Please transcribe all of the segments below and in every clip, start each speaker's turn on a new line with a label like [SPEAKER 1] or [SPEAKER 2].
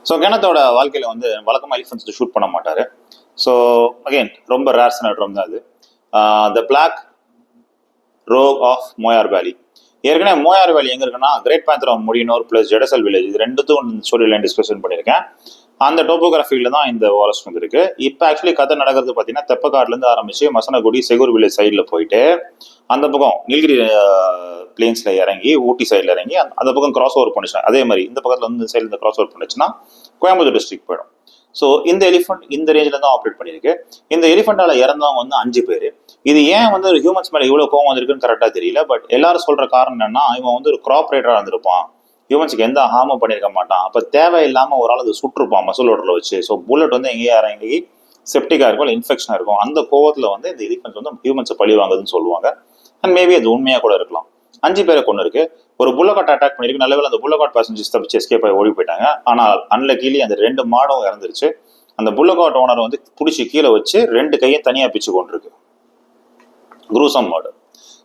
[SPEAKER 1] So கெனத்தோட வாழ்க்கையில் வந்து வழக்கமாக எலிஃபென்ட்ஸ் ஷூட் பண்ண மாட்டார். ஸோ அகெயின் ரொம்ப ரேர் சினாட்ரம் தான் அது. The black rock of Moyar valley. ஏற்கனவே மோயார் வேலி எங்கே இருக்குன்னா கிரேட் பேந்தர் ஆஃப் முடினோர் ப்ளஸ் ஜெடசல் வில்லேஜ், இது ரெண்டுத்தும் ஸ்டோரி லைன் டிஸ்கஷன் பண்ணியிருக்கேன். அந்த டோபோகிராஃபியில் தான் இந்த ஃபாரஸ்ட் வந்து இருக்கு. இப்போ ஆக்சுவலி கதை நடக்கிறது பார்த்தீங்கன்னா தெப்பக்காடுலேருந்து ஆரம்பிச்சு மசனகுடி செகூர் வில்லேஜ் சைடில் போயிட்டு அந்த பக்கம் நீலகிரி பிளேன்ஸ்ல இறங்கி ஊட்டி சைடில் இறங்கி அந்த பக்கம் கிராஸ் ஓவர் பண்ணுச்சுன்னா, அதே மாதிரி இந்த பக்கத்தில் வந்து இந்த சைடில் கிராஸ் ஓவர் பண்ணுச்சுன்னா கோயம்புத்தூர் டிஸ்ட்ரிக்ட் போயிடும். ஸோ இந்த எலிஃபென்ட் இந்த ரேஞ்சில் தான் ஆப்ரேட் பண்ணியிருக்கு. இந்த எலிஃபென்டால இறந்தவங்க வந்து 5 பேர். இது ஏன் வந்து ஹியூமன்ஸ் மேலே இவ்வளோ கோவம் வந்திருக்குன்னு கரெக்டாக தெரியல. பட் எல்லாரும் சொல்ற காரணம் என்னன்னா, இவன் வந்து ஒரு கிராப் ரைடராக இருந்திருப்பான், ஹியூமன்ஸுக்கு எந்த ஹார்மும் பண்ணியிருக்க மாட்டான், அப்போ தேவையில்லாமல் ஒரு ஆள் அது சுட்டிருப்பான் மசூல் ஓட்டரில் வச்சு. ஸோ புல்லட் வந்து எங்கேயா இறங்கி செப்டிக்காக இருக்கும், இல்லை இன்ஃபெக்ஷனாக இருக்கும். அந்த கோவத்தில் வந்து இந்த எலிஃபென்ட்ஸ் வந்து ஹியூமன்ஸை பழி வாங்குதுன்னு சொல்லுவாங்க. அண்ட் மேபி அது உண்மையாக கூட இருக்கலாம். 5 பேரை கொண்டு இருக்கு. ஒரு புல்லகாட் அட்டாக் பண்ணிருக்கு. நல்லவேளை அந்த புல்லகாட் பேசஞ்சர்ஸ் தப்பிச்சு எஸ்கேப் ஆகி ஓடி போயிட்டாங்க. ஆனால் அன்லக்கிலி அந்த 2 மாடும் இறந்துருச்சு. அந்த புல்லகாட் ஓனர் வந்து பிடிச்சி கீழே வச்சு 2 கையும் தனியாக பிச்சு கொண்டிருக்கு. குரூசம் மாடு.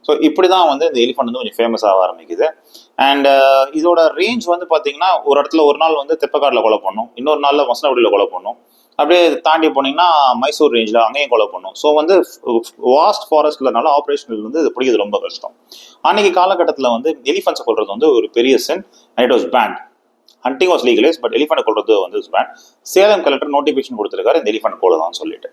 [SPEAKER 1] ஸோ இப்படி தான் வந்து இந்த எலிஃபென்ட் வந்து கொஞ்சம் ஃபேமஸ் ஆக ஆரம்பிக்குது. அண்ட் இதோட ரேஞ்ச் வந்து பார்த்தீங்கன்னா ஒரு இடத்துல ஒரு நாள் வந்து தெப்பக்காடில் கொலை பண்ணும், இன்னொரு நாளில் மசனகுடியில் கொலை பண்ணும், அப்படியே தாண்டி போனீங்கன்னா மைசூர் ரேஞ்சில் அங்கேயும் கொலை பண்ணும். ஸோ வந்து வாஸ்ட் ஃபாரஸ்ட்லனால ஆப்ரேஷனல் வந்து இது பிடிக்கிறது ரொம்ப கஷ்டம். அன்னைக்கு காலகட்டத்தில் வந்து எலிஃபென்ட்ஸை கொள்றது வந்து ஒரு பெரிய sin. And it was banned. Hunting was legalise, but elephant கொள்றது வந்து பேண்ட். சேலம் கலெக்டர் நோட்டிஃபிகேஷன் கொடுத்துருக்காரு இந்த எலிஃபென்ட் கொள்ளதான் சொல்லிட்டு.